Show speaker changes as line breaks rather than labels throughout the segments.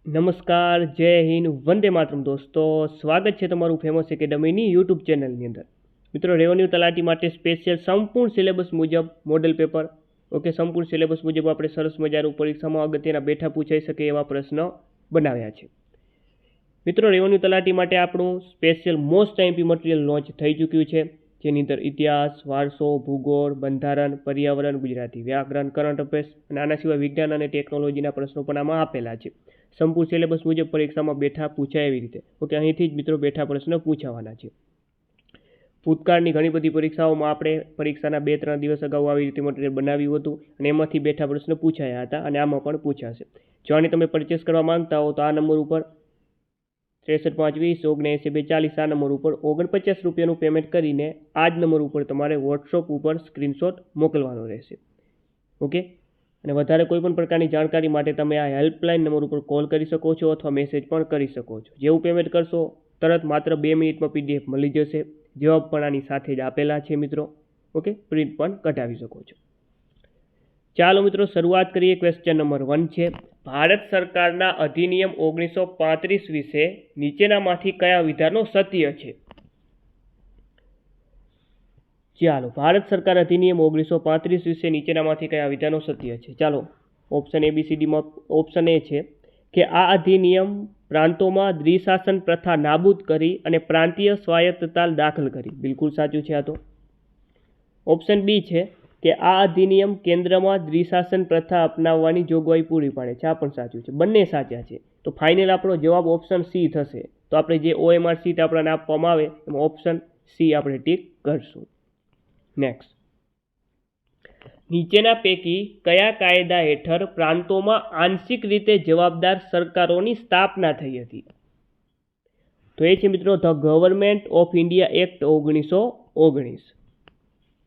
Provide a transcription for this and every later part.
નમસ્કાર, જય હિન્દ, વંદે માતરમ દોસ્તો. સ્વાગત છે તમારું ફેમસ એકેડમીની યુટ્યુબ ચેનલની અંદર. મિત્રો, રેવન્યુ તલાટી માટે સ્પેશિયલ સંપૂર્ણ સિલેબસ મુજબ મોડલ પેપર, સંપૂર્ણ સિલેબસ મુજબ આપણે સરસ મજાનું પરીક્ષામાં અગત્યના બેઠા પૂછાઈ શકે એવા પ્રશ્ન બનાવ્યા છે. મિત્રો, રેવન્યુ તલાટી માટે આપણું special most IMP material launch થઈ ચૂક્યું છે, જેની અંદર ઇતિહાસ, વારસો, ભૂગોળ, બંધારણ, પર્યાવરણ, ગુજરાતી વ્યાકરણ, કરંટ અફેર્સ અને આના સિવાય વિજ્ઞાન અને ટેકનોલોજીના પ્રશ્નો પણ આમાં આપેલા છે. સંપૂર્ણ સિલેબસ મુજબ પરીક્ષામાં બેઠા પૂછાય એવી રીતે. અહીંથી જ મિત્રો બેઠા પ્રશ્ન પૂછાવાના છે. ભૂતકાળની ઘણી બધી પરીક્ષાઓમાં આપણે પરીક્ષાના 2-3 દિવસ અગાઉ આવી રીતે મટીરિયલ બનાવ્યું હતું અને એમાંથી બેઠા પ્રશ્ન પૂછાયા હતા અને આમાં પણ પૂછાશે. જો આને તમે પરચેસ કરવા માંગતા હો તો આ નંબર ઉપર 6352798240 આ નંબર ઉપર 49 રૂપિયાનું પેમેન્ટ કરીને આ જ નંબર ઉપર તમારે વોટ્સઅપ ઉપર સ્ક્રીનશોટ મોકલવાનો રહેશે. અને વધારે કોઈ પણ પ્રકારની જાણકારી માટે તમે આ હેલ્પલાઇન નંબર ઉપર કોલ કરી શકો છો અથવા મેસેજ પણ કરી શકો છો. જેવું પેમેન્ટ કરશો તરત માત્ર 2 મિનિટમાં PDF મળી જશે. જવાબ પણ આની સાથે જ આપેલા છે મિત્રો. પ્રિન્ટ પણ કઢાવી શકો છો. ચાલો મિત્રો, શરૂઆત કરીએ. ક્વેશ્ચન નંબર 1 છે, ભારત સરકારના અધિનિયમ 1935 વિશે નીચેનામાંથી કયા વિધાનો સત્ય છે? ચાલો, ભારત સરકાર અધિનિયમ 1935 વિશે નીચેનામાંથી કયા વિધાનો સત્ય છે? ચાલો, ઓપ્શન ABCDમાં ઓપ્શન એ છે કે આ અધિનિયમ પ્રાંતોમાં દ્વિશાસન પ્રથા નાબૂદ કરી અને પ્રાંતીય સ્વાયત્તતા દાખલ કરી. બિલકુલ સાચું છે આ તો. ઓપ્શન B છે કે આ અધિનિયમ કેન્દ્રમાં દ્વિશાસન પ્રથા અપનાવવાની જોગવાઈ પૂરી પાડે છે. આ પણ સાચું છે. બંને સાચા છે. તો ફાઇનલ આપણો જવાબ ઓપ્શન C થશે. તો આપણે જે OMR સીટ આપણને આપવામાં આવે એમાં ઓપ્શન C આપણે ટીક કરશું. નેક્સ્ટ, નીચેના પૈકી કયા કાયદા હેઠળ પ્રાંતોમાં આંશિક રીતે જવાબદાર સરકારોની સ્થાપના થઈ હતી? તો એ છે મિત્રો the government of India act 1919.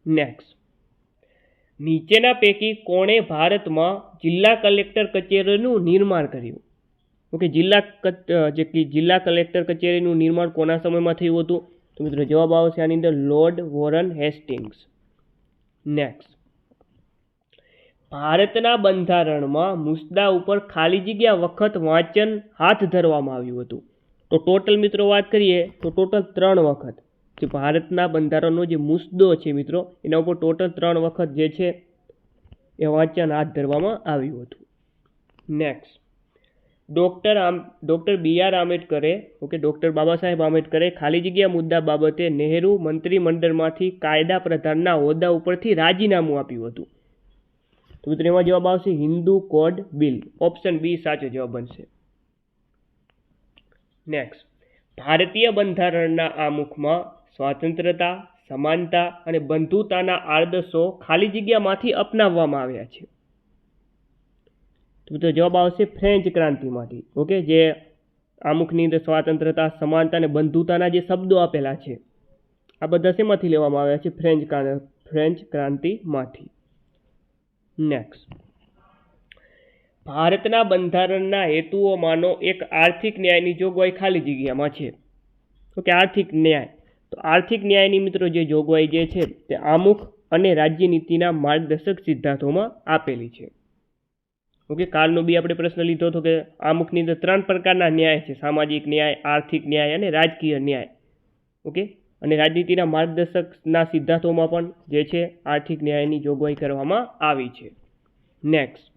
Next, નીચેના પૈકી કોણે ભારતમાં જિલ્લા કલેક્ટર કચેરીનું નિર્માણ કર્યું? જિલ્લા કલેક્ટર કચેરીનું નિર્માણ કોના સમયમાં થયું હતું? તો મિત્રો જવાબ આવશે આની અંદર લોર્ડ વોરન હેસ્ટિંગ્સ. નેક્સ્ટ, ભારતના બંધારણમાં મુદ્દા ઉપર ખાલી જગ્યા વખત વાંચન હાથ ધરવામાં આવ્યું હતું. તો ટોટલ મિત્રો વાત કરીએ તો ટોટલ 3 વખત જે ભારતના બંધારણનો જે મુદ્દો છે મિત્રો એના ઉપર ટોટલ 3 વખત જે છે એ વાંચન હાથ ધરવામાં આવ્યું હતું. Next, doctor BR આંબેડકરે doctor Baba Saheb આંબેડકરે ખાલી જગ્યા મુદ્દા બાબતે નહેરુ મંત્રીમંડળમાંથી કાયદા પ્રધાનના હોદ્દા ઉપરથી રાજીનામું આપ્યું હતું. તો મિત્રો એમાં જવાબ આવશે Hindu code bill. Option B સાચો જવાબ બનશે. નેક્સ્ટ, ભારતીય બંધારણના આમુખમાં સ્વાતંત્રતા, સમાનતા અને બંધુતાના આદર્શો ખાલી જગ્યામાંથી અપનાવવામાં આવ્યા છે. તો જવાબ આવશે ફ્રેન્ચ ક્રાંતિમાંથી. જે આમુખની અંદર સ્વાતંત્રતા, સમાનતા અને બંધુતાના જે શબ્દો આપેલા છે આ બધા શેમાંથી લેવામાં આવ્યા છે? ફ્રેન્ચ ક્રાંતિમાંથી. નેક્સ્ટ, ભારતના બંધારણના હેતુઓમાંનો એક આર્થિક ન્યાયની જોગવાઈ ખાલી જગ્યામાં છે. આર્થિક ન્યાય. તો આર્થિક ન્યાયની મિત્રો જે જોગવાઈ જે છે તે આમુખ અને રાજ્યનીતિના માર્ગદર્શક સિદ્ધાંતોમાં આપેલી છે. કાલનો બી આપણે પ્રશ્ન લીધો હતો કે આમુખની અંદર 3 પ્રકારના ન્યાય છે: સામાજિક ન્યાય, આર્થિક ન્યાય અને રાજકીય ન્યાય. અને રાજનીતિના માર્ગદર્શકના સિદ્ધાંતોમાં પણ જે છે આર્થિક ન્યાયની જોગવાઈ કરવામાં આવી છે. નેક્સ્ટ,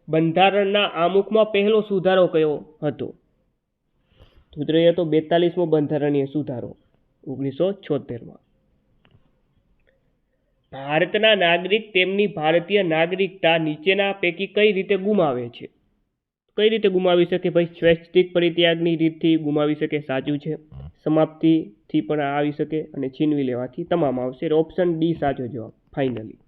બંધારણના આમુખમાં પહેલો સુધારો કયો હતો? તો મિત્રો એ હતો 42મો બંધારણીય સુધારો 1976માં. ભારતના નાગરિક તેમની ભારતીય નાગરિકતા નીચેના પૈકી કઈ રીતે ગુમાવે છે? કઈ રીતે ગુમાવી શકે? ભાઈ, સ્વૈચ્છિક પરિત્યાગની રીતથી ગુમાવી શકે. સાચું છે. સમાપ્તિથી પણ આવી શકે અને છીનવી લેવાથી તમામ આવશે. ઓપ્શન D સાચો જવાબ ફાઇનલી.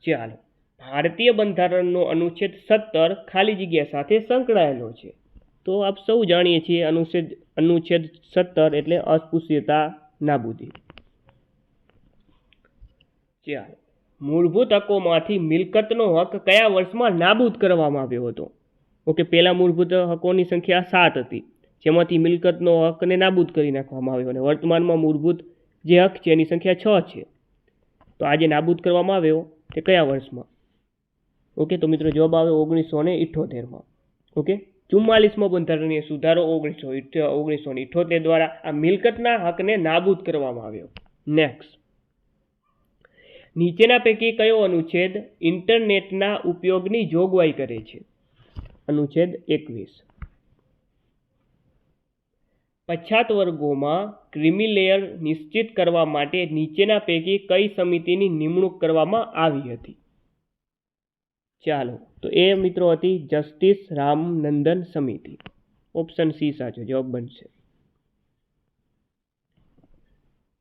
ચાલો, ભારતીય બંધારણનો અનુચ્છેદ 17 ખાલી જગ્યા સાથે સંકળાયેલો છે. તો આપ સૌ જાણીએ છીએ અનુચ્છેદ 17 એટલે અસ્પૃશ્યતા નાબૂદી. ચાલો, મૂળભૂત હકોમાંથી મિલકતનો હક કયા વર્ષમાં નાબૂદ કરવામાં આવ્યો હતો? પહેલા મૂળભૂત હકોની સંખ્યા 7 હતી, જેમાંથી મિલકતનો હકને નાબૂદ કરી નાખવામાં આવ્યો અને વર્તમાનમાં મૂળભૂત જે હક છે એની સંખ્યા 6 છે. તો આજે નાબૂદ કરવામાં આવ્યો તે કયા વર્ષમાં? ઓકે, તો મિત્રો જવાબ આવે 1978માં. ઓકે, 44મો બંધારણીય સુધારો 1978 દ્વારા આ મિલકતના હકને નાબૂદ કરવામાં આવ્યો. નેક્સ્ટ, નીચેના પૈકી કયો અનુચ્છેદ ઇન્ટરનેટના ઉપયોગની જોગવાઈ કરે છે? અનુચ્છેદ 21. પછાત વર્ગોમાં ક્રિમી લેયર નિશ્ચિત કરવા માટે નીચેના પૈકી કઈ સમિતિની નિમણૂક કરવામાં આવી હતી? ચાલો, તો એ મિત્રો હતી જસ્ટિસ રામનંદન સમિતિ. ઓપ્શન સી સાચો જવાબ બનશે.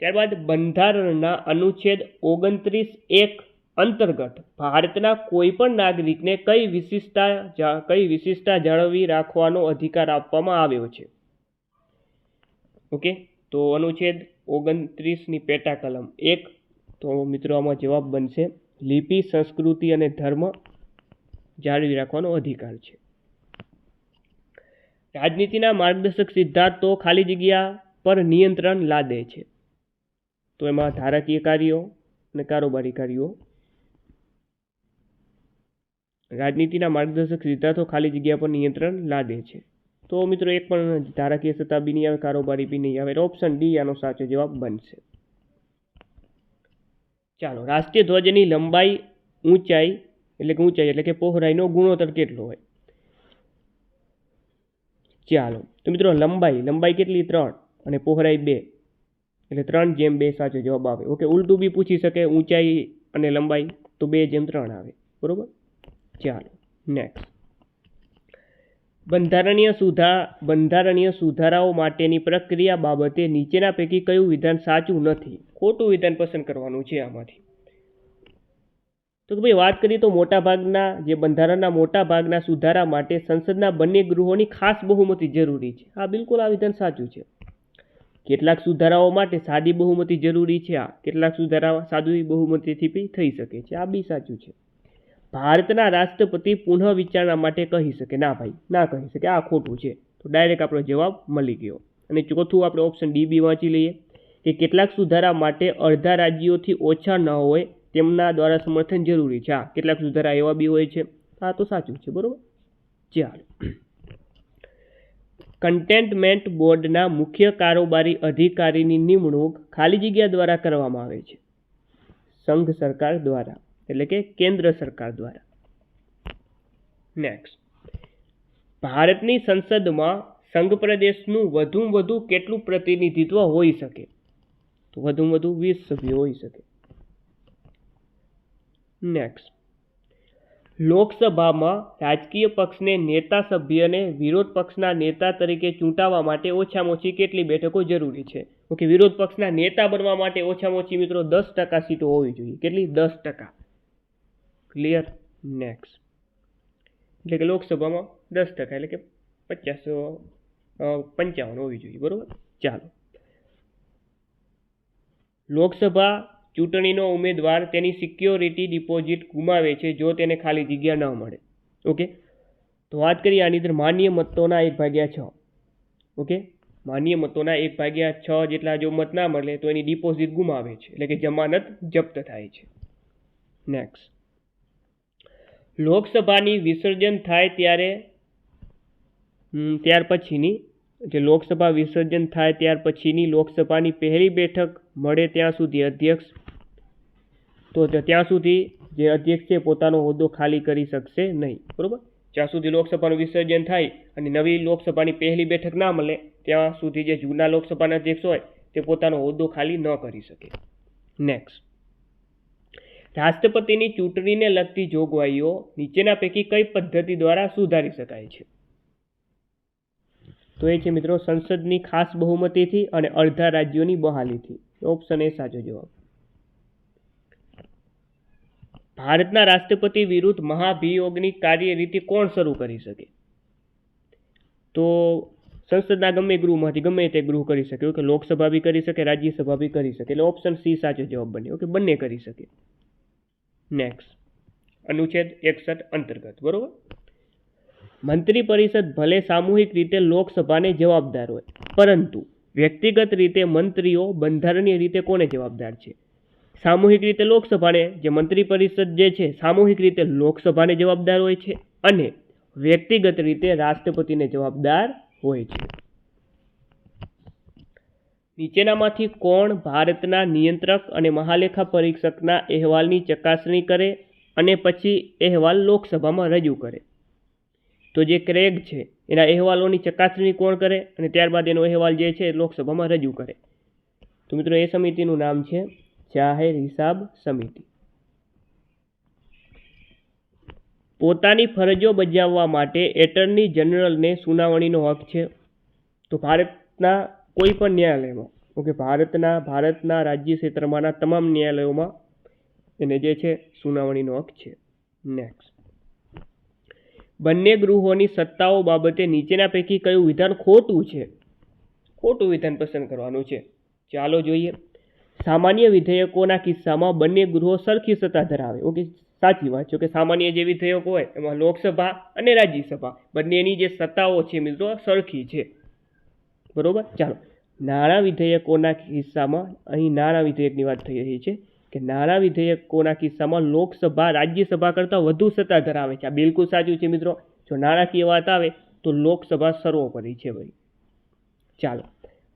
ત્યારબાદ બંધારણના અનુચ્છેદ 29(1) અંતર્ગત ભારતના કોઈ પણ નાગરિકને કઈ વિશિષ્ટતા જાળવી રાખવાનો અધિકાર આપવામાં આવ્યો છે? ઓકે, તો અનુચ્છેદ 29ની પેટા કલમ 1. તો મિત્રો આમાં જવાબ બનશે લિપિ, સંસ્કૃતિ અને ધર્મ જાળવી રાખવાનો અધિકાર છે. રાજનીતિના માર્ગદર્શક સિદ્ધાંતો ખાલી જગ્યા પર નિયંત્રણ લાદે છે. તો એમાં ધારાકીય કાર્યો અને કારોબારી કાર્યો. રાજનીતિના માર્ગદર્શક સિદ્ધાંતો ખાલી જગ્યા પર નિયંત્રણ લાદે છે. તો મિત્રો એક પણ ધારાકીય સત્તા બી નહીં આવે, કારોબારી બી નહીં આવે. ઓપ્શન ડી આનો સાચો જવાબ બનશે. ચાલો, રાષ્ટ્રીય ધ્વજની લંબાઈ ઊંચાઈ એટલે કે પહોળાઈનો ગુણોત્તર કેટલો હોય? ચાલો, તો મિત્રો લંબાઈ કેટલી? 3 અને પહોળાઈ 2 એટલે 3:2 સાચો જવાબ આવે. ઓકે, ઉલટું બી પૂછી શકે, ઊંચાઈ અને લંબાઈ તો 2:3 આવે. બરોબર. ચાલો, નેક્સ્ટ, બંધારણીય સુધારાઓ માટેની પ્રક્રિયા બાબતે નીચેના પૈકી કયું વિધાન સાચું નથી? ખોટું વિધાન પસંદ કરવાનું છે આમાંથી. તો ભાઈ વાત કરીએ તો બંધારણના મોટા ભાગના સુધારા માટે સંસદના બંને ગૃહોની ખાસ બહુમતી જરૂરી છે. હા, બિલકુલ આ વિધાન સાચું છે. કેટલાક સુધારાઓ માટે સાદી બહુમતી જરૂરી છે. કેટલાક સુધારા સાદી બહુમતીથી બી થઈ શકે છે. આ બી સાચું છે. ભારતના રાષ્ટ્રપતિ પુનઃ વિચારણા માટે કહી શકે? ના ભાઈ, ના કહી શકે. આ ખોટું છે. તો ડાયરેક્ટ આપણો જવાબ મળી ગયો. અને ચોથું આપણે ઓપ્શન ડી બી વાંચી લઈએ કે કેટલાક સુધારા માટે અડધા રાજ્યોથી ઓછા ન હોય તેમના દ્વારા સમર્થન જરૂરી છે. કેટલાક સુધારા એવા બી હોય છે. આ તો સાચું છે. બરોબર. ચાલો, કન્ટેનમેન્ટ બોર્ડના મુખ્ય કારોબારી અધિકારીની નિમણૂક ખાલી જગ્યા દ્વારા કરવામાં આવે છે? સંઘ સરકાર દ્વારા, એટલે કે કેન્દ્ર સરકાર દ્વારા. નેક્સ્ટ, ભારતની સંસદમાં સંઘ પ્રદેશનું વધુમાં વધુ કેટલું પ્રતિનિધિત્વ હોઈ શકે? તો વધુમાં વધુ 20 સભ્યો હોઈ શકે. નેક્સ્ટ, લોકસભામાં રાજકીય પક્ષને નેતા સભ્યને વિરોધ પક્ષના નેતા તરીકે ચૂંટાવવા માટે ઓછામાં ઓછી કેટલી બેઠકો જરૂરી છે? ઓકે, વિરોધ પક્ષના નેતા બનવા માટે ઓછામાં ઓછી મિત્રો 10% સીટો હોવી જોઈએ. કેટલી? 10%. ક્લિયર? નેક્સ્ટ, એટલે કે લોકસભામાં 10% એટલે કે 55 હોવી જોઈએ. બરોબર. ચાલો, લોકસભા ચૂંટણીનો ઉમેદવાર તેની સિક્યોરિટી ડિપોઝિટ ગુમાવે છે જો તેને ખાલી જગ્યા ન મળે. ઓકે, તો વાત કરીએ આની અંદર માન્ય મતોના 1/6. ઓકે, માન્ય મતોના 1/6 જેટલા જો મત ના મળે તો એની ડિપોઝિટ ગુમાવે છે, એટલે કે જમાનત જપ્ત થાય છે. નેક્સ્ટ, લોકસભાની વિસર્જન થાય ત્યાર પછીની લોકસભાની પહેલી બેઠક મળે ત્યાં સુધી અધ્યક્ષ જે અધ્યક્ષ છે પોતાનો હોદ્દો ખાલી કરી શકશે નહીં. બરોબર. જ્યાં સુધી લોકસભાનું વિસર્જન થાય અને નવી લોકસભાની પહેલી બેઠક ના મળે ત્યાં સુધી જે જૂના લોકસભાના અધ્યક્ષ હોય તે પોતાનો હોદ્દો ખાલી ન કરી શકે. નેક્સ્ટ, રાષ્ટ્રપતિની ચૂંટણીને લગતી જોગવાઈઓ નીચેના પૈકી કઈ પદ્ધતિ દ્વારા સુધારી શકાય છે? તો એ છે મિત્રો સંસદની ખાસ બહુમતીથી અને અડધા રાજ્યોની બહાલીથી. ઓપ્શન એ સાચો જવાબ. ભારતના રાષ્ટ્રપતિ વિરુદ્ધ મહાભિયોગની કાર્યરીતિ કોણ શરૂ કરી શકે? તો સંસદના ગમે તે ગૃહ કરી શકે. ઓકે, લોકસભા બી કરી શકે, રાજ્યસભા બી કરી શકે. એટલે ઓપ્શન સી સાચો જવાબ બને. ઓકે, બંને કરી શકે. નેક્સ્ટ, અનુચ્છેદ 61 અંતર્ગત. બરોબર. મંત્રી પરિષદ ભલે સામૂહિક રીતે લોકસભાને જવાબદાર હોય, પરંતુ વ્યક્તિગત રીતે મંત્રીઓ બંધારણીય રીતે કોને જવાબદાર છે? સામૂહિક રીતે લોકસભાને જે મંત્રી પરિષદ જે છે સામૂહિક રીતે લોકસભાને જવાબદાર હોય છે અને વ્યક્તિગત રીતે રાષ્ટ્રપતિને જવાબદાર હોય છે. નીચેનામાંથી કોણ ભારતના નિયંત્રક અને મહાલેખા પરીક્ષકના અહેવાલની ચકાસણી કરે અને પછી અહેવાલ લોકસભામાં રજૂ કરે? તો જે ક્રેગ છે એના અહેવાલોની ચકાસણી કોણ કરે અને ત્યારબાદ એનો અહેવાલ જે છે લોકસભામાં રજૂ કરે? તો મિત્રો એ સમિતિનું નામ છે જાહેર હિસાબ સમિતિ. પોતાની ફરજો બજાવવા માટે એટર્ની જનરલને સુનાવણીનો હક છે? તો ભારતના કોઈ પણ ન્યાયાલયમાં, ઓકે, ભારતના રાજ્ય ક્ષેત્રમાંના તમામ ન્યાયાલયોમાં એને જે છે સુનાવણીનો હક છે. નેક્સ્ટ, બંને ગૃહોની સત્તાઓ બાબતે નીચેના પૈકી કયું વિધાન ખોટું છે? ખોટું વિધાન પસંદ કરવાનું છે. ચાલો જોઈએ. સામાન્ય વિધેયકોના કિસ્સામાં બંને ગૃહો સરખી સત્તા ધરાવે. ઓકે, સાચી વાત છે કે સામાન્ય જે વિધેયકો હોય એમાં લોકસભા અને રાજ્યસભા બંનેની જે સત્તાઓ છે મિત્રો સરખી છે. બરોબર. ચાલો, નાણાં વિધેયકોના કિસ્સામાં, અહીં નાણાં વિધેયકની વાત થઈ રહી છે કે નાણાં વિધેયકોના કિસ્સામાં લોકસભા રાજ્યસભા કરતાં વધુ સત્તા ધરાવે છે. આ બિલકુલ સાચું છે મિત્રો. જો નાણાકીય વાત આવે તો લોકસભા સર્વોપરી છે ભાઈ. ચાલો,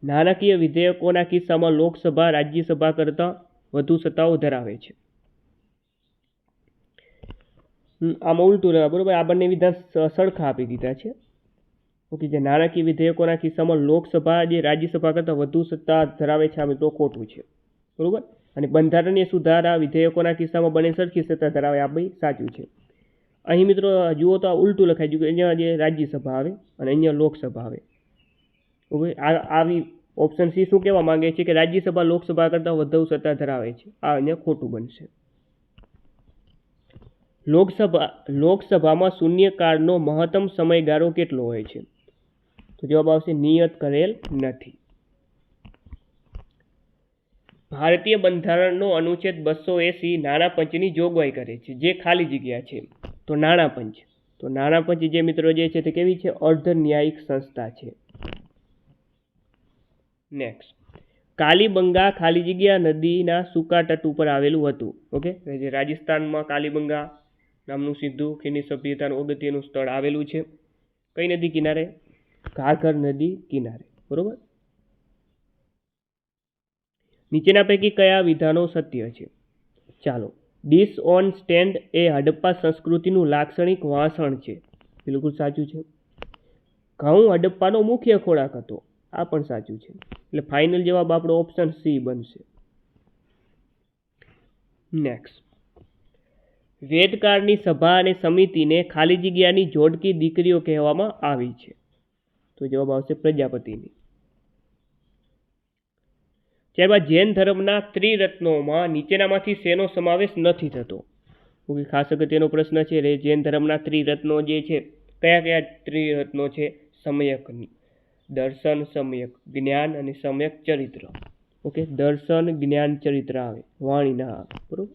નાણાકીય વિધેયકોના કિસ્સામાં લોકસભા રાજ્યસભા કરતાં વધુ સત્તાઓ ધરાવે છે. આમાં ઉલટું રહે. બરોબર, આ બંને વિધાન સરખા આપી દીધા છે. ઓકે, જે નાણાકીય વિધેયકોના કિસ્સામાં લોકસભા જે રાજ્યસભા કરતાં વધુ સત્તા ધરાવે છે આ મિત્રો ખોટું છે. બરોબર. અને બંધારણીય સુધારા વિધેયકોના કિસ્સામાં બંને સરખી સત્તા ધરાવે, આ ભાઈ સાચું છે. અહીં મિત્રો જુઓ તો આ ઉલટું લખાઈ ગયું કે અહીંયા જે રાજ્યસભા આવે અને અહીંયા લોકસભા આવે. ઓકે, આવી ઓપ્શન સી શું કહેવા માંગે છે કે રાજ્યસભા લોકસભા કરતાં વધુ સત્તા ધરાવે છે. આ અહીંયા ખોટું બનશે. લોકસભામાં શૂન્યકાળનો મહત્તમ સમયગાળો કેટલો હોય છે? તો જવાબ આવશે નિયત કરેલ નથી. ભારતીય બંધારણનો અનુચ્છેદ 280 નાણાં પંચની જોગવાઈ કરે છે. જે ખાલી જગ્યા છે તો નાણાં પંચ. તો નાણાં પંચ જે મિત્રો જે છે તે કેવી છે? અર્ધ ન્યાયિક સંસ્થા છે. નેક્સ્ટ, કાલીબંગા ખાલી જગ્યા નદીના સૂકા તટ ઉપર આવેલું હતું. ઓકે, જે રાજસ્થાનમાં કાલીબંગા નામનું સિંધુ ખીણની સભ્યતાનું અગત્યનું સ્થળ આવેલું છે. કઈ નદી કિનારે? ઘાઘર નદી કિનારે. બરોબર. નીચેના પૈકી કયા વિધાનો સત્ય છે? ચાલો, ડીશ ઓન સ્ટેન્ડ એ હડપ્પા સંસ્કૃતિનું લાક્ષણિક વાસણ છે. બિલકુલ સાચું છે. ઘઉં હડપ્પાનો મુખ્ય ખોરાક હતો. આ પણ સાચું છે. એટલે ફાઇનલ જવાબ આપણો ઓપ્શન સી બનશે. નેક્સ્ટ, વેદકાળની સભા અને સમિતિને ખાલી જગ્યાની જોડકી દીકરીઓ કહેવામાં આવી છે. તો જવાબ આવશે પ્રજાપતિની. ત્યારબાદ જૈન ધર્મના ત્રિરત્નોમાં નીચેનામાંથી શેનો સમાવેશ નથી થતો? ઓકે, ખાસ અગત્યનો પ્રશ્ન છે. જૈન ધર્મના ત્રિરત્નો જે છે કયા કયા ત્રિરત્નો છે? સમ્યક દર્શન, સમ્યક જ્ઞાન અને સમ્યક ચરિત્ર. ઓકે, દર્શન, જ્ઞાન, ચરિત્ર આવે, વાણી ના આવે. બરોબર.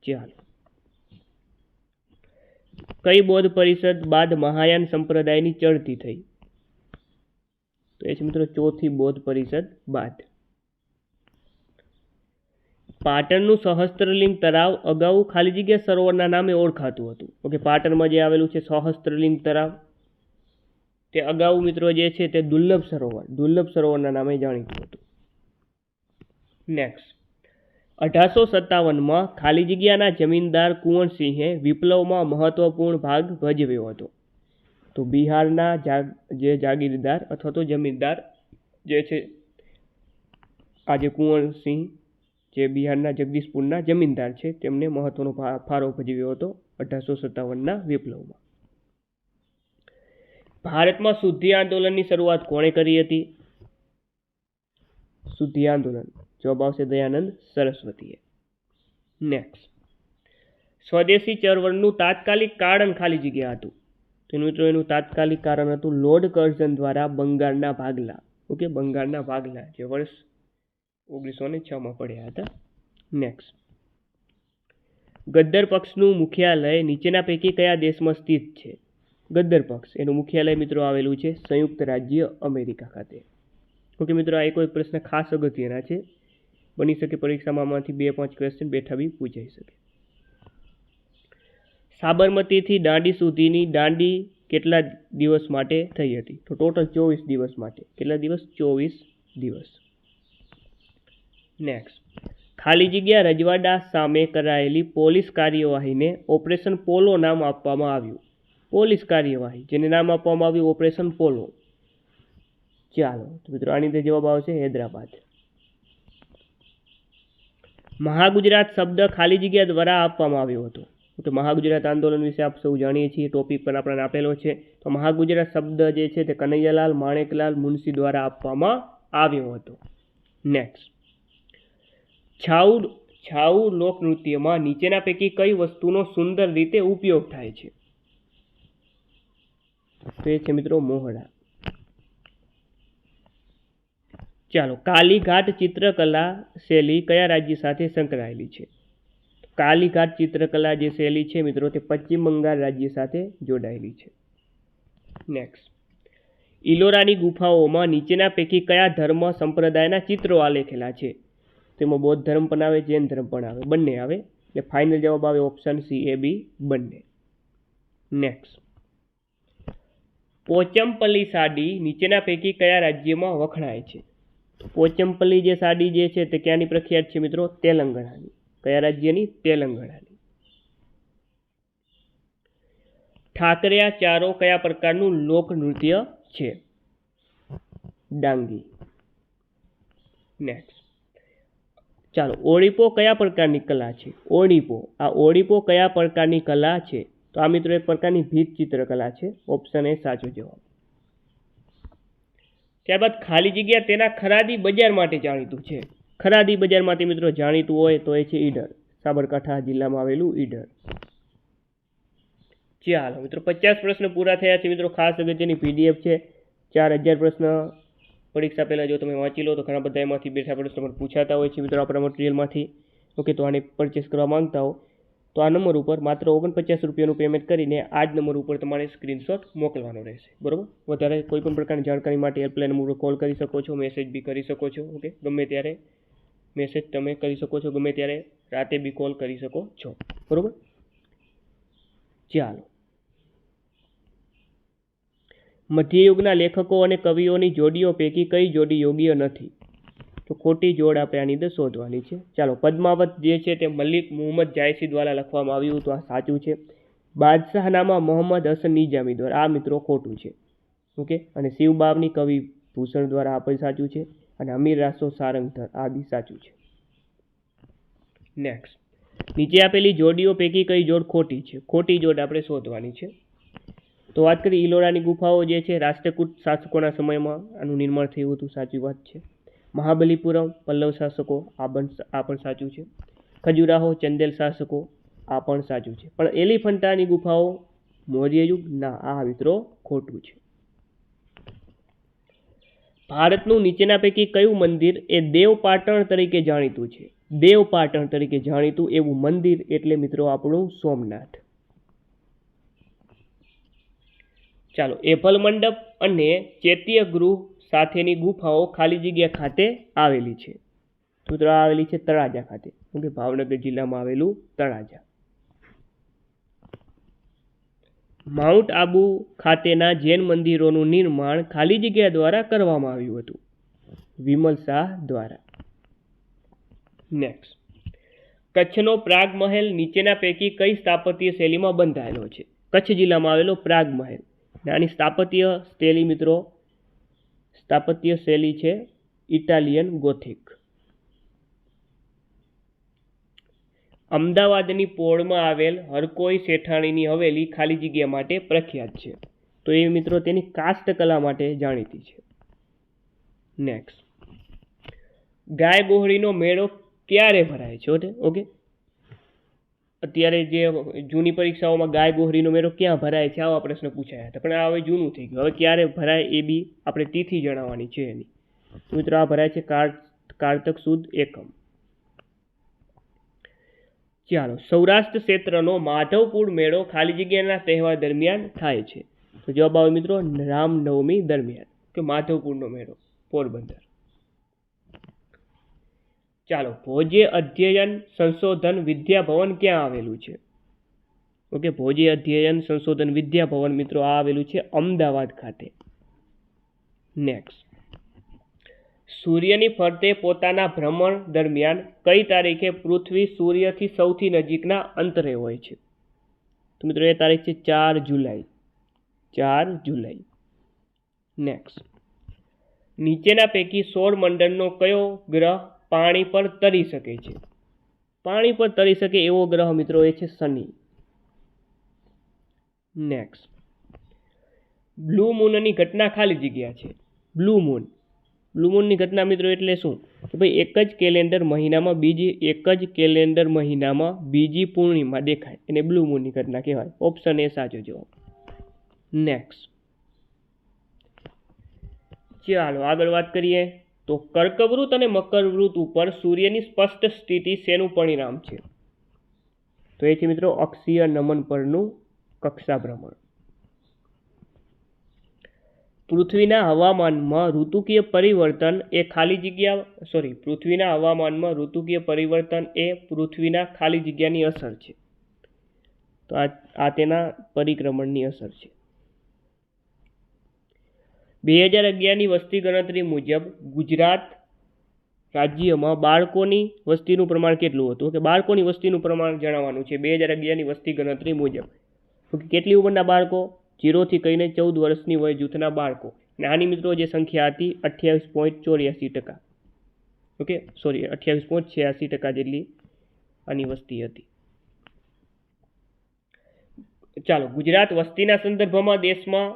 ચાલો, કઈ બૌદ્ધ પરિષદ બાદ મહાયાન સંપ્રદાયની ચડતી થઈ? તો એ છે મિત્રો ચોથી બૌદ્ધ પરિષદ બાદ. પાટણનું સહસ્ત્રલિંગ તળાવ અગાઉ ખાલી જગ્યા સરોવરના નામે ઓળખાતું હતું. ઓકે, પાટણમાં જે આવેલું છે સહસ્ત્રલિંગ તળાવ તે અગાઉ મિત્રો જે છે તે દુર્લભ સરોવરના નામે જાણીતું હતું. નેક્સ્ટ, 1857માં ખાલી જગ્યાના જમીનદાર કુંવરસિંહે વિપ્લવમાં મહત્વપૂર્ણ ભાગ ભજવ્યો હતો. તો બિહારના જે જાગીરદાર અથવા તો જમીનદાર જે છે આજે કુંવરસિંહ જે બિહારના જગદીશપુરના જમીનદાર છે તેમને મહત્વનો ફાળો ભજવ્યો હતો 1857ના વિપ્લવમાં. ભારતમાં શુદ્ધિ આંદોલનની શરૂઆત કોણે કરી હતી? શુદ્ધિ આંદોલન જવાબ આવશે દયાનંદ સરસ્વતીએ. નેક્સ્ટ, સ્વદેશી ચળવળનું તાત્કાલિક કારણ ખાલી જગ્યા હતું. તો મિત્રો એનું તાત્કાલિક કારણ હતું લોર્ડ કર્ઝન દ્વારા બંગાળના ભાગલા. ઓકે, બંગાળના ભાગલા જે વર્ષ 1906માં પડ્યા હતા. નેક્સ્ટ, ગદ્દર પક્ષનું મુખ્યાલય નીચેના પૈકી કયા દેશમાં સ્થિત છે? ગદ્દર પક્ષ એનું મુખ્યાલય મિત્રો આવેલું છે સંયુક્ત રાજ્ય અમેરિકા ખાતે. ઓકે મિત્રો, આ કોઈ પ્રશ્ન ખાસ અગત્યના છે બની શકે પરીક્ષામાં આમાંથી 2-5 ક્વેશ્ચન બેઠા બી પૂછાઈ શકે. સાબરમતીથી દાંડી સુધીની દાંડી કેટલા દિવસ માટે થઈ હતી? તો ટોટલ 24 દિવસ માટે. કેટલા દિવસ? 24 દિવસ. નેક્સ્ટ, ખાલી જગ્યા રજવાડા સામે કરાયેલી પોલીસ કાર્યવાહીને ઓપરેશન પોલો નામ આપવામાં આવ્યું. પોલીસ કાર્યવાહી જેને નામ આપવામાં આવ્યું ઓપરેશન પોલો. ચાલો તો મિત્રો આની અંદર જવાબ આવશે હૈદરાબાદ. મહાગુજરાત શબ્દ ખાલી જગ્યા દ્વારા આપવામાં આવ્યો હતો. તો મહાગુજરાત આંદોલન વિશે આપ સૌ જાણીએ છીએ, ટોપિક પણ આપણને આપેલો છે. તો મહાગુજરાત શબ્દ જે છે તે કનૈયાલાલ માણેકલાલ મુનશી દ્વારા આપવામાં આવ્યો હતો. નેક્સ્ટ, છાઉ લોકનૃત્યમાં નીચેના પૈકી કઈ વસ્તુનો સુંદર રીતે ઉપયોગ થાય છે? તો એ છે મિત્રો મોહડા. ચાલો, કાલીઘાટ ચિત્રકલા શૈલી કયા રાજ્ય સાથે સંકળાયેલી છે? કાલીઘાટ ચિત્રકલા જે શૈલી છે મિત્રો તે પશ્ચિમ બંગાળ રાજ્ય સાથે જોડાયેલી છે. નેક્સ્ટ, ઇલોરાની ગુફાઓમાં નીચેના પૈકી કયા ધર્મ સંપ્રદાયના ચિત્રો આલેખેલા છે? તેમાં બૌદ્ધ ધર્મ પણ આવે, જૈન ધર્મ પણ આવે, બંને આવે. એટલે ફાઇનલ જવાબ આવે ઓપ્શન સી, એ, બી બંને. નેક્સ્ટ, પોચમપલ્લી સાડી નીચેના પૈકી કયા રાજ્યમાં વખણાય છે? પોચમપલ્લી જે સાડી જે છે તે ક્યાંની પ્રખ્યાત છે મિત્રો? તેલંગાણાની. કયા રાજ્યની? તેલંગાણાની. ઠાકરિયા ચારો કયા પ્રકારનું લોકનૃત્ય છે? ડાંગી. નેક્સ્ટ, ચાલો, ઓડિપો કયા પ્રકારની કલા છે? ઓડિપો, આ ઓડિપો કયા પ્રકારની કલા છે? તો આ મિત્રો એક પ્રકારની ભીત ચિત્રકલા છે. ઓપ્શન એ સાચો જવાબ. ત્યારબાદ ખાલી જગ્યા તેના ખરાદી બજાર માટે જાણીતું છે. ખરાદી બજાર માટે મિત્રો જાણીતું હોય તો એ છે ઈડર. સાબરકાંઠા જિલ્લામાં આવેલું ઈડર. ચાલો મિત્રો 50 પ્રશ્ન પૂરા થયા છે મિત્રો. ખાસ અગત્યની પીડીએફ છે. 4000 પ્રશ્ન પરીક્ષા પહેલાં જો તમે વાંચી લો તો ઘણા બધા એમાંથી બેઠા પ્રશ્નો પણ પૂછાતા હોય છે મિત્રો આપણા મટીરિયલમાંથી. ઓકે, તો આને પરચેસ કરવા માંગતા હો તો આ નંબર ઉપર માત્ર 49 રૂપિયાનું પેમેન્ટ કરીને આ જ નંબર ઉપર તમારે સ્ક્રીનશોટ મોકલવાનો રહેશે. બરાબર. વધારે કોઈ પણ પ્રકારની જાણકારી માટે હેલ્પલાઇન નંબર પર કોલ કરી શકો છો, મેસેજ બી કરી શકો છો. ઓકે, ગમે ત્યારે મેસેજ તમે કરી શકો છો, ગમે ત્યારે રાતે બી કોલ કરી શકો છો. બરાબર. ચાલો, મધ્યયુગના લેખકો અને કવિઓની જોડીઓ પૈકી કઈ જોડી યોગ્ય નથી? તો ખોટી જોડ આપણે આની અંદર શોધવાની છે. ચાલો, પદ્માવત જે છે તે મલિક મુહમ્મદ જાયસી દ્વારા લખવામાં આવ્યું તો આ સાચું છે. બાદશાહનામા મોહમ્મદ હસન નિજામી દ્વારા, આ મિત્રો ખોટું છે. ઓકે, અને શિવબાવની કવિ ભૂષણ દ્વારા આ પણ સાચું છે. અને અમીર રાસો સારંગધર આ બી સાચું છે. નેક્સ્ટ, નીચે આપેલી જોડીઓ પૈકી કઈ જોડ ખોટી છે? ખોટી જોડ આપણે શોધવાની છે. તો વાત કરીએ ઇલોરાની ગુફાઓ જે છે રાષ્ટ્રકૂટ શાસકોના સમયમાં આનું નિર્માણ થયું હતું. સાચી વાત છે. મહાબલીપુરમ પલ્લવ શાસકો, આ પણ સાચું છે. ખજુરાહો ચંદેલ શાસકો, આ પણ સાચું છે. પણ એલિફન્ટાની ગુફાઓ મૌર્ય યુગ, ના, આ મિત્રો ખોટું છે. ભારતનું નીચેના પૈકી કયું મંદિર એ દેવપાટણ તરીકે જાણીતું છે? દેવપાટણ તરીકે જાણીતું એવું મંદિર એટલે મિત્રો આપણું સોમનાથ. ચાલો, એપલ મંડપ અને ચૈત્ય ગૃહ સાથેની ગુફાઓ ખાલી જગ્યા ખાતે આવેલી છે. મિત્રો આવેલી છે તળાજા ખાતે. ઓકે, ભાવનગર જિલ્લામાં આવેલું તળાજા. માઉન્ટ આબુ ખાતેના જૈન મંદિરોનું નિર્માણ ખાલી જગ્યા દ્વારા કરવામાં આવ્યું હતું. વિમલ શાહ દ્વારા. નેક્સ્ટ, કચ્છનો પ્રાગ મહેલ નીચેના પૈકી કઈ સ્થાપત્ય શૈલીમાં બંધાયેલો છે? કચ્છ જિલ્લામાં આવેલો પ્રાગ મહેલ. આની સ્થાપત્ય શૈલી મિત્રો સ્થાપત્ય શૈલી છે ઇટાલિયન ગોથિક. અમદાવાદની પોળમાં આવેલ હરકોઈ શેઠાણીની હવેલી ખાલી જગ્યા માટે પ્રખ્યાત છે. તો એ મિત્રો તેની કાસ્ટ કલા માટે જાણીતી છે. નેક્સ્ટ, ગાય ગોહળીનો મેળો ક્યારે ભરાય છે? ઓકે, અત્યારે જે જૂની પરીક્ષાઓમાં ગાય ગોહરીનો મેળો ક્યાં ભરાય છે આવા પ્રશ્ન પૂછાયા હતા, પણ આ હવે જૂનું થઈ ગયું. હવે ક્યારે ભરાય એ બી આપણે તિથિ જણાવવાની છે એની. મિત્રો આ ભરાય છે કારતક સુદ એકમ. ચાલો, સૌરાષ્ટ્ર ક્ષેત્રનો માધવપુર મેળો ખાલી જગ્યાના તહેવાર દરમિયાન થાય છે. તો જવાબ આવે મિત્રો રામનવમી દરમિયાન કે માધવપુરનો મેળો પોરબંદર. ચાલો, ભોજ્ય અધ્યયન સંશોધન વિદ્યાભવન ક્યાં આવેલું છે? ઓકે, ભોજ્ય અધ્યયન સંશોધન વિદ્યાભવન મિત્રો આ આવેલું છે અમદાવાદ ખાતે. નેક્સ્ટ, સૂર્યની ફરતે પોતાના ભ્રમણ દરમિયાન કઈ તારીખે પૃથ્વી સૂર્યથી સૌથી નજીકના અંતરે હોય છે? તો મિત્રો એ તારીખ છે 4 જુલાઈ. 4 જુલાઈ. નેક્સ્ટ, નીચેના પૈકી સૌરમંડળનો કયો ગ્રહ પાણી પર તરી શકે છે? પાણી પર તરી શકે એવો ગ્રહ મિત્રો એ છે શનિ. નેક્સ્ટ, બ્લુ મૂનની ઘટના ખાલી જગ્યા છે. બ્લુ મૂનની ઘટના મિત્રો એટલે શું? કે ભાઈ એક જ કેલેન્ડર મહિનામાં બીજી પૂર્ણિમા દેખાય એને બ્લુ મૂનની ઘટના કહેવાય. ઓપ્શન એ સાચો જવાબ. નેક્સ્ટ, ચાલો આગળ વાત કરીએ તો કર્કવૃત અને મકરવૃત ઉપર સૂર્યની સ્પષ્ટ સ્થિતિ શેનું પરિણામ છે? તો એ છે મિત્રો અક્ષીય નમન પરનું કક્ષા ભ્રમણ. પૃથ્વીના હવામાનમાં ઋતુકીય પરિવર્તન એ પૃથ્વીના ખાલી જગ્યાની અસર છે. તો આ તેના પરિક્રમણની અસર છે. 2011ની વસ્તી ગણતરી મુજબ ગુજરાત રાજ્યમાં બાળકોની વસ્તીનું પ્રમાણ કેટલું હતું? કે બાળકોની વસ્તીનું પ્રમાણ જણાવવાનું છે 2011ની વસ્તી ગણતરી મુજબ. કેટલી ઉંમરના બાળકો? 0 થી કહીને 14 વર્ષની વય જૂથના બાળકો. અને આની મિત્રો જે સંખ્યા હતી 28.84%. ઓકે, સોરી 28.86% જેટલી આની વસ્તી હતી. ચાલો, ગુજરાત વસ્તીના સંદર્ભમાં દેશમાં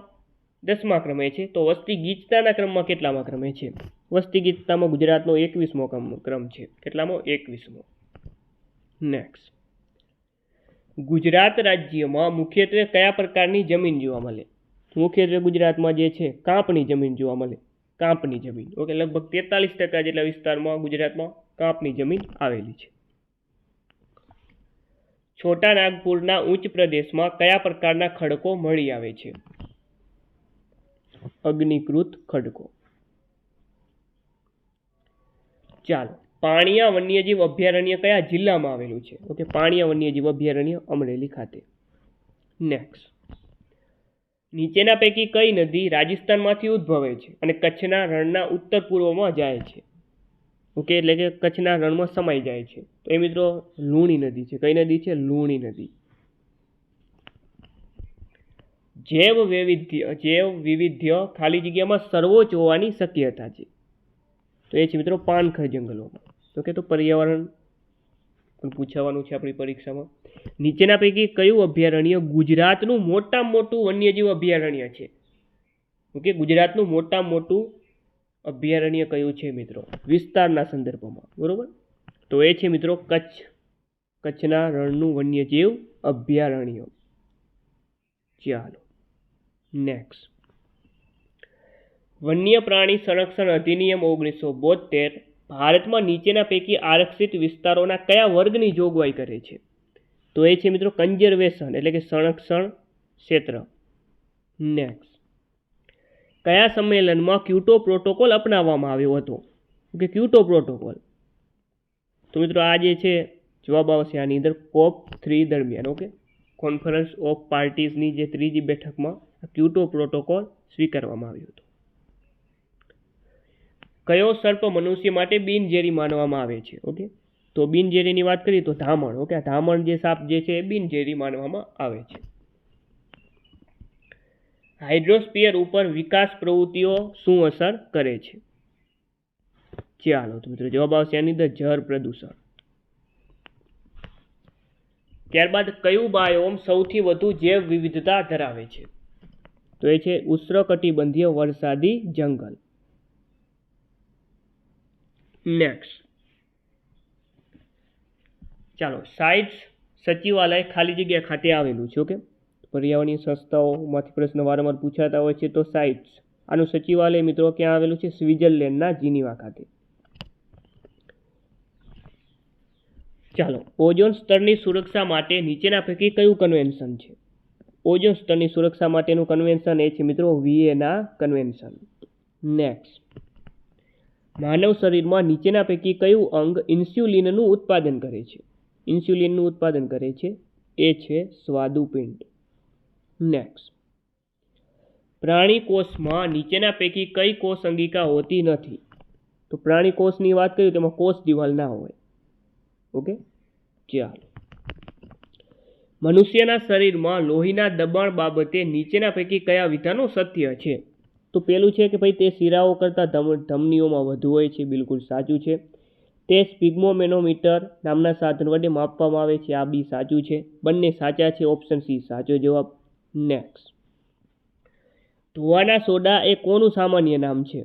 10મા ક્રમે છે. તો વસ્તી ગીચતાના ક્રમમાં કેટલામાં ક્રમે છે? વસ્તી ગીચતામાં ગુજરાતનો 21મો ક્રમ છે. કેટલામો? 21મો. નેક્સ્ટ, ગુજરાત રાજ્યમાં મુખ્યત્વે કયા પ્રકારની જમીન જોવા મળે? મુખ્યત્વે ગુજરાતમાં જે છે કાંપની જમીન જોવા મળે. કાંપની જમીન. ઓકે, લગભગ 43% જેટલા વિસ્તારમાં ગુજરાતમાં કાંપની જમીન આવેલી છે. છોટા નાગપુરના ઉચ્ચ પ્રદેશમાં કયા પ્રકારના ખડકો મળી આવે છે? અગ્નિકૃત ખડકો. ચાલો, પાણિયા વન્યજીવ અભયારણ્ય કયા જિલ્લામાં આવેલું છે? ઓકે, પાણિયા વન્યજીવ અભયારણ્ય અમરેલી ખાતે. નેક્સ્ટ, નીચેના પૈકી કઈ નદી રાજસ્થાનમાંથી ઉદ્ભવે છે અને કચ્છના રણના ઉત્તર પૂર્વમાં જાય છે? ઓકે, એટલે કે કચ્છના રણમાં સમાઈ જાય છે. તો એ મિત્રો લુણી નદી છે. કઈ નદી છે? લુણી નદી. જૈવ વિવિધ્ય ખાલી જગ્યામાં સર્વોચ્ચ હોવાની શક્યતા છે. તો એ છે મિત્રો પાનખર જંગલોમાં. ઓકે, તો પર્યાવરણ પણ પૂછવાનું છે આપણી પરીક્ષામાં. નીચેના પૈકી કયું અભયારણ્ય ગુજરાતનું મોટામાં મોટું વન્યજીવ અભયારણ્ય છે? ઓકે, ગુજરાતનું મોટામાં મોટું અભયારણ્ય કયું છે મિત્રો? વિસ્તારના સંદર્ભમાં. બરોબર, તો એ છે મિત્રો કચ્છના રણનું વન્યજીવ અભયારણ્ય. ચાલો, નેક્સ્ટ, વન્ય પ્રાણી સંરક્ષણ અધિનિયમ 1972 ભારતમાં નીચેના પૈકી આરક્ષિત વિસ્તારોના કયા વર્ગની જોગવાઈ કરે છે? તો એ છે મિત્રો કન્ઝર્વેશન એટલે કે સંરક્ષણ ક્ષેત્ર. નેક્સ્ટ, કયા સંમેલનમાં ક્યોટો પ્રોટોકોલ અપનાવવામાં આવ્યો હતો? કે ક્યોટો પ્રોટોકોલ. તો મિત્રો આ જે છે જવાબ આવશે આની અંદર COP3 દરમિયાન. ઓકે, કોન્ફરન્સ ઓફ પાર્ટીઝની જે 3જી બેઠકમાં ક્યોટો પ્રોટોકોલ સ્વીકારવામાં આવ્યો હતો. કયો સર્પ મનુષ્ય માટે બિનઝેરી માનવામાં આવે છે? ઓકે, તો બિનઝેરીની વાત કરીએ તો ધામણ. ઓકે, આ ધામણ જે સાપ જે છે એ બિનઝેરી માનવામાં આવે છે. હાઇડ્રોસ્ફિયર ઉપર વિકાસ પ્રવૃત્તિઓ શું અસર કરે છે? ચાલો, તો મિત્રો જવાબ આવશે આની અંદર જળ પ્રદૂષણ. ત્યારબાદ કયું બાયોમ સૌથી વધુ જૈવ વિવિધતા ધરાવે છે? તો એ છે ઉષ્ણકટિબંધીય વરસાદી જંગલ. નેક્સ્ટ, ચાલો, સાયન્સ સચિવાલય ખાલી જગ્યા ખાતે આવેલું છે. ઓકે, પર્યાવરણીય સંસ્થાઓમાંથી પ્રશ્ન વારંવાર પૂછાતા હોય છે. તો સાયન્સ આનું સચિવાલય મિત્રો ક્યાં આવેલું છે? સ્વિટ્ઝરલેન્ડના જીનીવા ખાતે. ચાલો, ઓઝોન સ્તરની સુરક્ષા માટે નીચેના પૈકી કયું કન્વેન્શન છે? ઓઝોન સ્તરની સુરક્ષા માટેનું કન્વેન્શન એ છે મિત્રો વિયેના કન્વેન્શન. નેક્સ્ટ, માનવ શરીરમાં નીચેના પૈકી કયું અંગ ઇન્સ્યુલિનનું ઉત્પાદન કરે છે? ઇન્સ્યુલિનનું ઉત્પાદન કરે છે એ છે સ્વાદુપિંડ. નેક્સ્ટ, પ્રાણી કોષમાં નીચેના પૈકી કઈ કોષ અંગિકા હોતી નથી? તો પ્રાણી કોષની વાત કરીએ તેમાં કોષ દિવાલ ના હોય. ઓકે, ચાલો. મનુષ્યના શરીરમાં લોહીના દબાણ બાબતે નીચેના પૈકી કયા વિધાનો સત્ય છે? તો પેલું છે કે ભાઈ તે શિરાઓ કરતાં ધમનીઓમાં વધુ હોય છે. બિલકુલ સાચું છે. તે સ્પિગ્મોમેનોમીટર નામના સાધન વડે માપવામાં આવે છે. આ બી સાચું છે. બંને સાચા છે. ઓપ્શન સી સાચો જવાબ. નેક્સ્ટ, ધોવાના સોડા એ કોનું સામાન્ય નામ છે?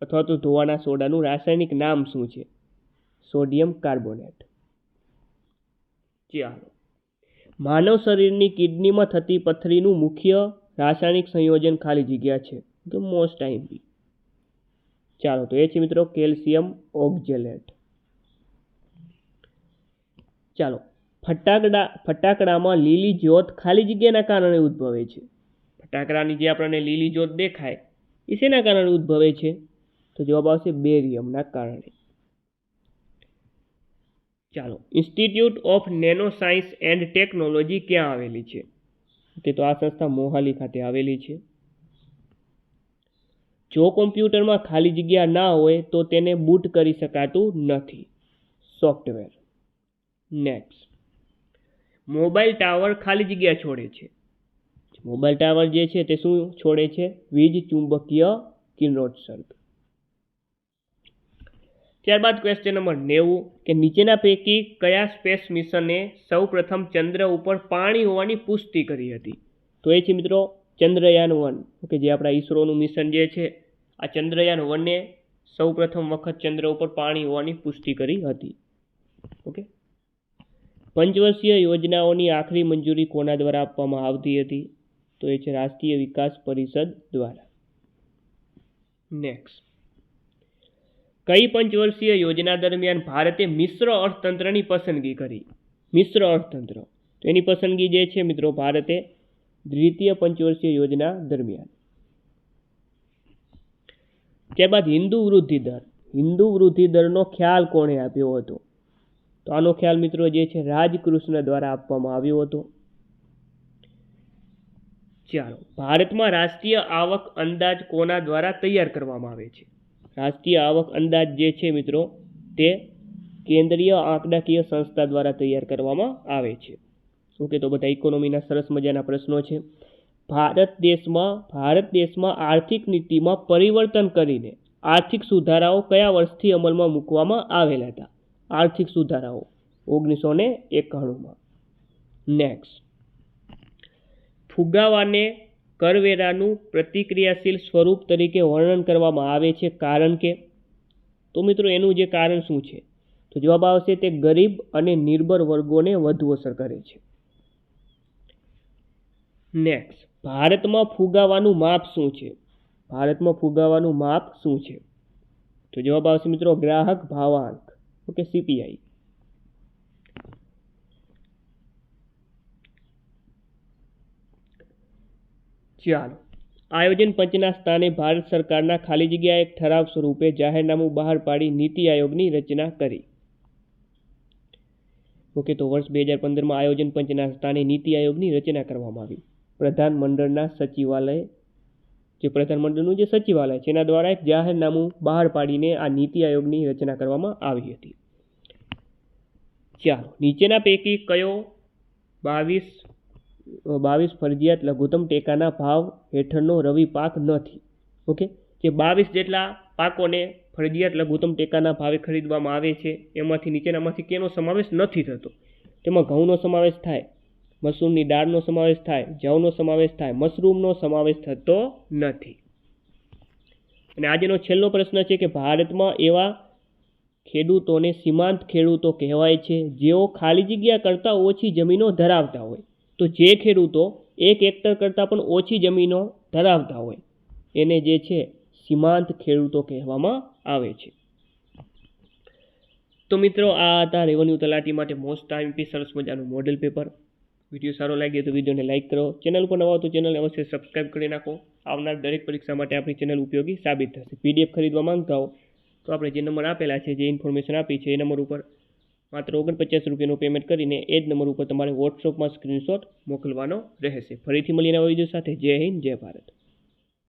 અથવા તો ધોવાના સોડાનું રાસાયણિક નામ શું છે? Sodium carbonate. ચાલો, માનવ શરીરની કિડનીમાં થતી પથરીનું મુખ્ય રાસાયણિક સંયોજન ખાલી જગ્યા છે. તો મોસ્ટ આઈમ્પી. ચાલો, તો એ છે મિત્રો કેલ્શિયમ ઓક્ઝેલેટ. ચાલો, ફટાકડામાં લીલી જ્યોત ખાલી જગ્યાના કારણે ઉદ્ભવે છે. ફટાકડાની જે આપણને લીલી જ્યોત દેખાય એ શેના કારણે ઉદ્ભવે છે? તો જવાબ આવશે બેરિયમના કારણે. ચાલો, institute of nano science and technology ક્યાં આવેલી છે? તો આ સંસ્થા મોહાલી ખાતે આવેલી છે. જો કોમ્પ્યુટરમાં ખાલી જગ્યા ના હોય તો તેને બૂટ કરી શકાતું નથી. સોફ્ટવેર. નેક્સ્ટ, મોબાઈલ ટાવર ખાલી જગ્યા છોડે છે. મોબાઈલ ટાવર જે છે તે શું છોડે છે? વીજ ચુંબકીય કિરણોત્સર્ગ. ત્યારબાદ ક્વેશ્ચન નંબર 90 કે નીચેના પૈકી કયા સ્પેસ મિશને સૌ પ્રથમ ચંદ્ર ઉપર પાણી હોવાની પુષ્ટિ કરી હતી? તો એ છે મિત્રો ચંદ્રયાન 1. ઓકે, જે આપણા ઈસરોનું મિશન જે છે આ ચંદ્રયાન 1એ સૌ પ્રથમ વખત ચંદ્ર ઉપર પાણી હોવાની પુષ્ટિ કરી હતી. ઓકે, પંચવર્ષીય યોજનાઓની આખરી મંજૂરી કોના દ્વારા આપવામાં આવતી હતી? તો એ છે રાષ્ટ્રીય વિકાસ પરિષદ દ્વારા. નેક્સ્ટ, કઈ પંચવર્ષીય યોજના દરમિયાન ભારતે મિશ્ર અર્થતંત્રની પસંદગી કરી? મિશ્ર અર્થતંત્ર, તો એની પસંદગી જે છે મિત્રો ભારતે દ્વિતીય પંચવર્ષીય યોજના દરમિયાન. ત્યારબાદ હિન્દુ વૃદ્ધિ દર. હિન્દુ વૃદ્ધિ દરનો ખ્યાલ કોણે આપ્યો હતો? તો આનો ખ્યાલ મિત્રો જે છે રાજકૃષ્ણ દ્વારા આપવામાં આવ્યો હતો. ચાલો, ભારતમાં રાષ્ટ્રીય આવક અંદાજ કોના દ્વારા તૈયાર કરવામાં આવે છે? રાષ્ટ્રીય આવક અંદાજ જે છે મિત્રો તે કેન્દ્રીય આંકડાકીય સંસ્થા દ્વારા તૈયાર કરવામાં આવે છે. ઓકે, તો બધા ઇકોનોમીના સરસ મજાના પ્રશ્નો છે. ભારત દેશમાં આર્થિક નીતિમાં પરિવર્તન કરીને આર્થિક સુધારાઓ કયા વર્ષથી અમલમાં મૂકવામાં આવેલા હતા? આર્થિક સુધારાઓ 1991માં. નેક્સ્ટ, ફુગાવાને કરવેરાનું પ્રતિક્રિયાશીલ સ્વરૂપ તરીકે વર્ણન કરવામાં આવે છે કારણ કે? તો મિત્રો એનું જે કારણ શું છે? તો જવાબ આવશે તે ગરીબ અને નિર્બળ વર્ગોને વધુ અસર કરે છે. નેક્સ્ટ, ભારતમાં ફુગાવાનું માપ શું છે? ભારતમાં ફુગાવાનું માપ શું છે? તો જવાબ આવશે મિત્રો ગ્રાહક ભાવાંક. Okay, CPI. ચાલો, આયોજન પંચના સ્થાને ભારત સરકારના ખાલી જગ્યા એક ઠરાવ સ્વરૂપે જાહેરનામું બહાર પાડી નીતિ આયોગની રચના કરી. ઓકે, તો વર્ષ 2015માં આયોજન પંચના સ્થાને નીતિ આયોગની રચના કરવામાં આવી. પ્રધાનમંડળનું જે સચિવાલય છે એના દ્વારા એક જાહેરનામું બહાર પાડીને આ નીતિ આયોગની રચના કરવામાં આવી હતી. ચાલો, નીચેના પૈકી કયો 22 ફરજિયાત લઘુત્તમ ટેકાના ભાવ હેઠળનો રવિ પાક નથી? ઓકે, જે 22 જેટલા પાકોને ફરજિયાત લઘુત્તમ ટેકાના ભાવે ખરીદવામાં આવે છે એમાંથી નીચેનામાંથી કેનો સમાવેશ નથી થતો? તેમાં ઘઉંનો સમાવેશ થાય, મસૂરની દાળનો સમાવેશ થાય, જવનો સમાવેશ થાય, મશરૂમનો સમાવેશ થતો નથી. અને આજનો છેલ્લો પ્રશ્ન છે કે ભારતમાં એવા ખેડૂતોને સીમાંત ખેડૂતો કહેવાય છે જેઓ ખાલી જગ્યા કરતાં ઓછી જમીનો ધરાવતા હોય. તો જે ખેડૂતો 1 હેક્ટર કરતાં પણ ઓછી જમીનો ધરાવતા હોય એને જે છે સીમાંત ખેડૂતો કહેવામાં આવે છે. તો મિત્રો આ હતા રેવન્યુ તલાટી માટે મોસ્ટ આઈએમપી સરસ મજાનું મોડેલ પેપર. વિડીયો સારો લાગે તો વિડીયોને લાઇક કરો. ચેનલ પર નવા હો તો ચેનલને અવશ્ય સબસ્ક્રાઇબ કરી નાખો. આવનાર દરેક પરીક્ષા માટે આપણી ચેનલ ઉપયોગી સાબિત થશે. PDF ખરીદવા માંગતા હો તો આપણે જે નંબર આપેલા છે, જે ઇન્ફોર્મેશન આપી છે, એ નંબર ઉપર માત્ર 49 રૂપિયાનું પેમેન્ટ કરીને એ જ નંબર ઉપર તમારે વોટ્સઅપમાં સ્ક્રીનશોટ મોકલવાનો રહેશે. ફરીથી મળીને નવા વિડીયો સાથે. જય હિન્દ, જય ભારત.